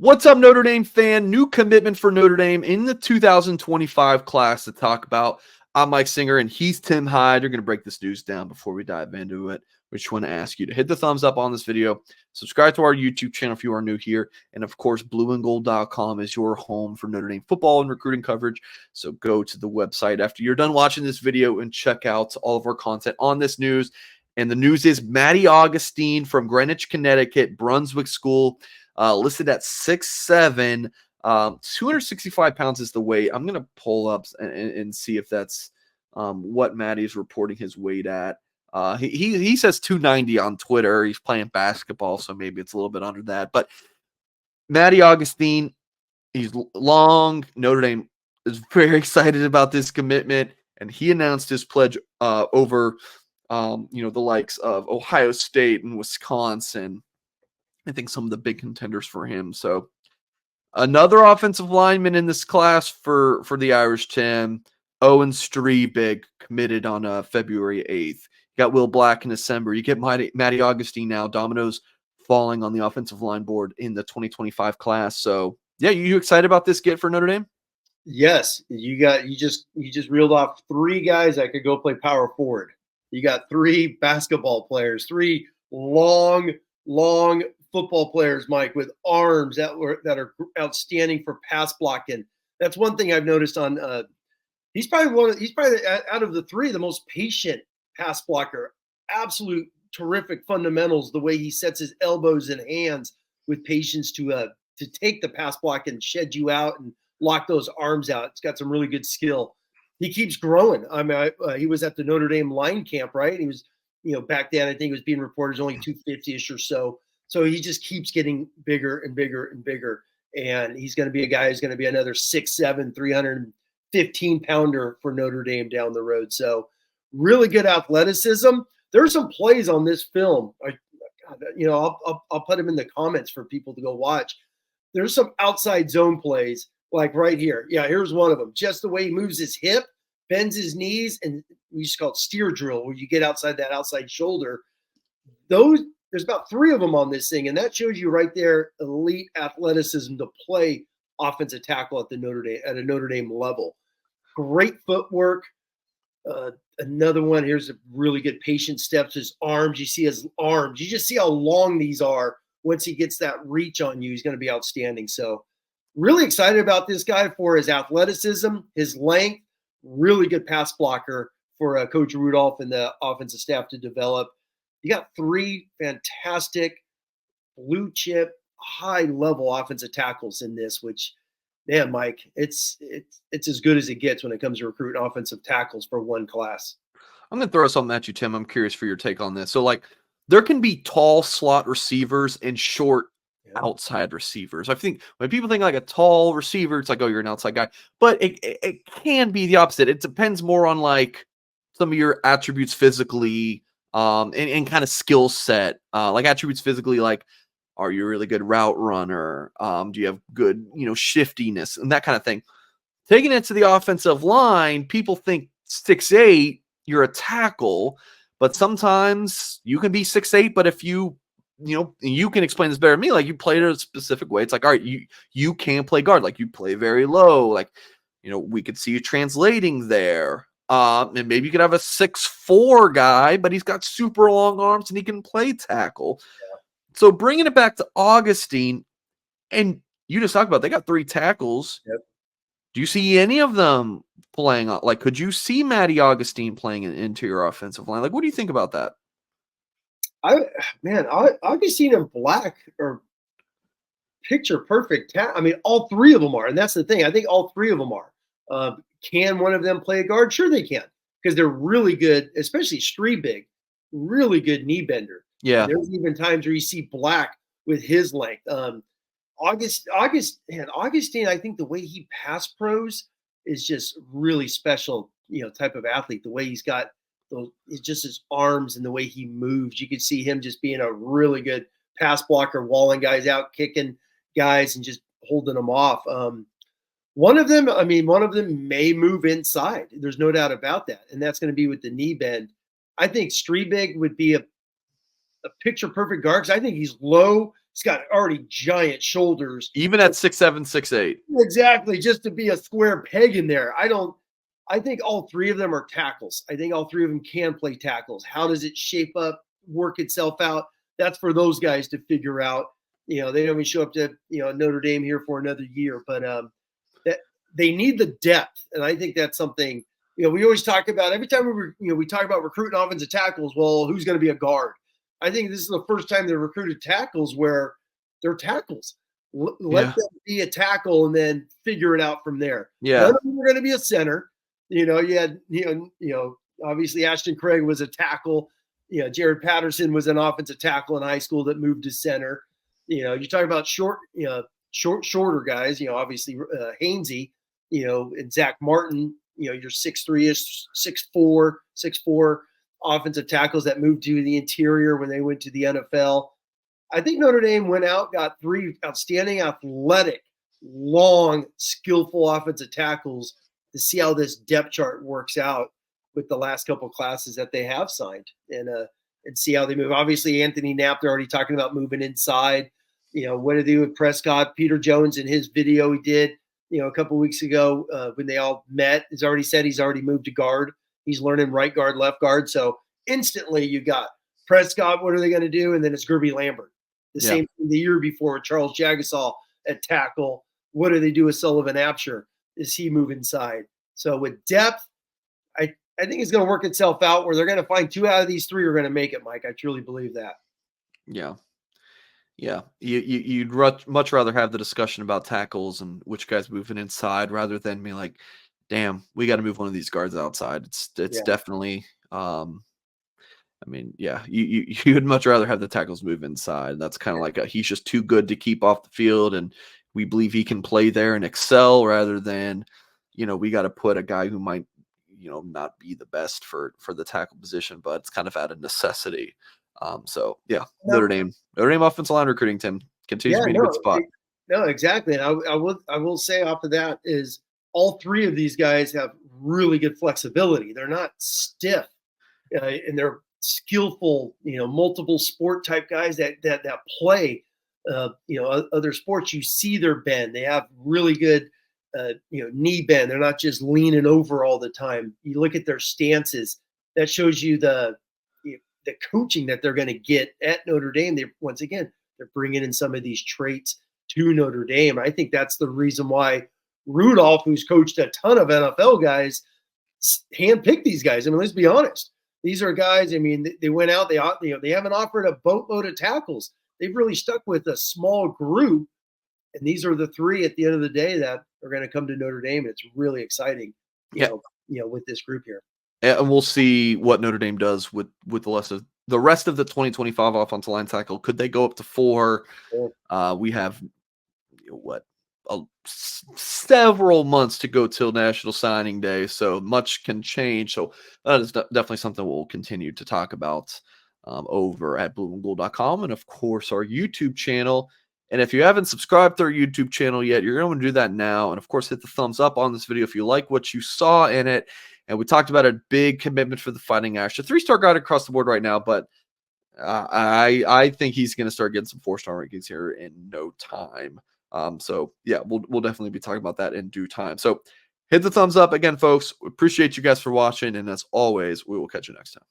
What's up, Notre Dame fan? New commitment for Notre Dame in the 2025 class to talk about. I'm Mike Singer, and he's Tim Hyde. We're going to break this news down before we dive into it. We just want to ask you to hit the thumbs up on this video, subscribe to our YouTube channel if you are new here, and of course, blueandgold.com is your home for Notre Dame football and recruiting coverage. So go to the website after you're done watching this video and check out all of our content on this news. And the news is Matty Augustine from Greenwich, Connecticut, Brunswick School, listed at 6'7", 265 pounds is the weight. I'm going to pull up and see if that's what Matty's reporting his weight at. He says 290 on Twitter. He's playing basketball, so maybe it's a little bit under that. But Matty Augustine, he's long. Notre Dame is very excited about this commitment, and he announced his pledge over the likes of Ohio State and Wisconsin. I think some of the big contenders for him. So another offensive lineman in this class for the Irish, Tim. Owen Streebig committed on February 8th. You got Will Black in December. You get Matty Augustine now. Dominoes falling on the offensive line board in the 2025 class. So yeah, you excited about this get for Notre Dame? Yes, you just reeled off three guys that could go play power forward. You got three basketball players, three long football players, Mike, with arms that are outstanding for pass blocking. That's one thing I've noticed on. He's probably out of the three the most patient pass blocker. Absolute terrific fundamentals. The way he sets his elbows and hands with patience to take the pass block and shed you out and lock those arms out. It's got some really good skill. He keeps growing. I mean, he was at the Notre Dame line camp, right? He was, back then I think it was being reported as only 250-ish or so. So he just keeps getting bigger and bigger and bigger. And he's going to be a guy who's going to be another 6'7", 315-pounder for Notre Dame down the road. So really good athleticism. There's some plays on this film. I'll put them in the comments for people to go watch. There's some outside zone plays like right here. Yeah, here's one of them. Just the way he moves his hip, bends his knees, and we just call it steer drill, where you get outside that outside shoulder. There's about three of them on this thing, and that shows you right there elite athleticism to play offensive tackle at a Notre Dame level. Great footwork. Another one, here's a really good patient steps. His arms, you see his arms. You just see how long these are. Once he gets that reach on you, he's going to be outstanding. So really excited about this guy for his athleticism, his length, really good pass blocker for Coach Rudolph and the offensive staff to develop. You got three fantastic blue chip, high level offensive tackles in this, which, man, Mike, it's as good as it gets when it comes to recruiting offensive tackles for one class. I'm going to throw something at you, Tim. I'm curious for your take on this. So, there can be tall slot receivers and short outside receivers. I think when people think like a tall receiver, it's like, oh, you're an outside guy. But it can be the opposite. It depends more on like some of your attributes physically, and kind of skill set, like attributes physically, like, are you a really good route runner? Do you have good, shiftiness and that kind of thing? Taking it to the offensive line, people think 6'8", you're a tackle, but sometimes you can be 6'8", but if you can explain this better than me, like you play it a specific way. It's like, all right, you can't play guard, like you play very low, like, we could see you translating there. And maybe you could have a 6'4" guy, but he's got super long arms and he can play tackle. Yeah. So bringing it back to Augustine, and you just talked about they got three tackles. Yep. Do you see any of them playing? Like, could you see Matty Augustine playing an interior offensive line? Like, what do you think about that? Augustine and Black are picture perfect. I mean, all three of them are, and that's the thing. I think all three of them are. Can one of them play a guard? Sure they can, because they're really good, especially Streebig, really good knee bender. Yeah. And there's even times where you see Black with his length. Augustine, I think the way he pass pros is just really special, type of athlete. The way he's got it's just his arms and the way he moves. You could see him just being a really good pass blocker, walling guys out, kicking guys, and just holding them off. One of them may move inside. There's no doubt about that. And that's going to be with the knee bend. I think Streebig would be a picture perfect guard, because I think he's low, He's got already giant shoulders. Even at 6'7", 6'8". Exactly, just to be a square peg in there. I think all three of them are tackles. I think all three of them can play tackles. How does it shape up, work itself out? That's for those guys to figure out. They don't even show up to Notre Dame here for another year, but that they need the depth, and I think that's something we always talk about every time we talk about recruiting offensive tackles. Well, who's going to be a guard? I think this is the first time they recruited tackles where they're tackles. Let them be a tackle and then figure it out from there. Yeah, none of them are going to be a center. You had obviously Ashton Craig was a tackle. Jared Patterson was an offensive tackle in high school that moved to center. You talk about shorter guys. Obviously Hainsey. And Zach Martin. You're 6'3", 6'4" offensive tackles that moved to the interior when they went to the NFL. I think Notre Dame went out, got three outstanding, athletic, long, skillful offensive tackles to see how this depth chart works out with the last couple of classes that they have signed and see how they move. Obviously, Anthony Knapp, they're already talking about moving inside. What do they do with Prescott? Peter Jones in his video he did, a couple of weeks ago when they all met, has already said he's already moved to guard. He's learning right guard, left guard. So instantly you got Prescott. What are they going to do? And then it's Gerby Lambert. The same thing the year before, Charles Jagasaw at tackle. What do they do with Sullivan Absher? Does he move inside? So with depth, I think it's going to work itself out where they're going to find 2 out of these 3 are going to make it, Mike. I truly believe that. Yeah. Yeah. You'd much rather have the discussion about tackles and which guy's moving inside rather than be like, damn, we got to move one of these guards outside. It's definitely you'd much rather have the tackles move inside. That's kind of like he's just too good to keep off the field, and we believe he can play there and excel rather than, we got to put a guy who might, not be the best for the tackle position, but it's kind of out of necessity. Notre Dame offensive line recruiting, Tim, continues to be in a good spot. No, exactly. And I will say off of that is all 3 of these guys have really good flexibility. They're not stiff, and they're skillful, multiple sport type guys that play, other sports. You see their bend. They have really good, knee bend. They're not just leaning over all the time. You look at their stances. That shows you the coaching that they're going to get at Notre Dame. They're bringing in some of these traits to Notre Dame. I think that's the reason why Rudolph, who's coached a ton of NFL guys, handpicked these guys. I mean, let's be honest. These are guys, they went out, they haven't offered a boatload of tackles. They've really stuck with a small group, and these are the 3 at the end of the day that are going to come to Notre Dame. It's really exciting, with this group here. And we'll see what Notre Dame does with the rest of the 2025 offensive line tackle. Could they go up to 4? We have several months to go till National Signing Day, so much can change. So that is definitely something we'll continue to talk about over at blueandgold.com and of course our YouTube channel. And if you haven't subscribed to our YouTube channel yet, you're going to do that now. And of course, hit the thumbs up on this video if you like what you saw in it. And we talked about a big commitment for the Fighting Irish. A 3-star guy across the board right now, but I think he's going to start getting some 4-star rankings here in no time. We'll definitely be talking about that in due time. So hit the thumbs up again, folks. We appreciate you guys for watching. And as always, we will catch you next time.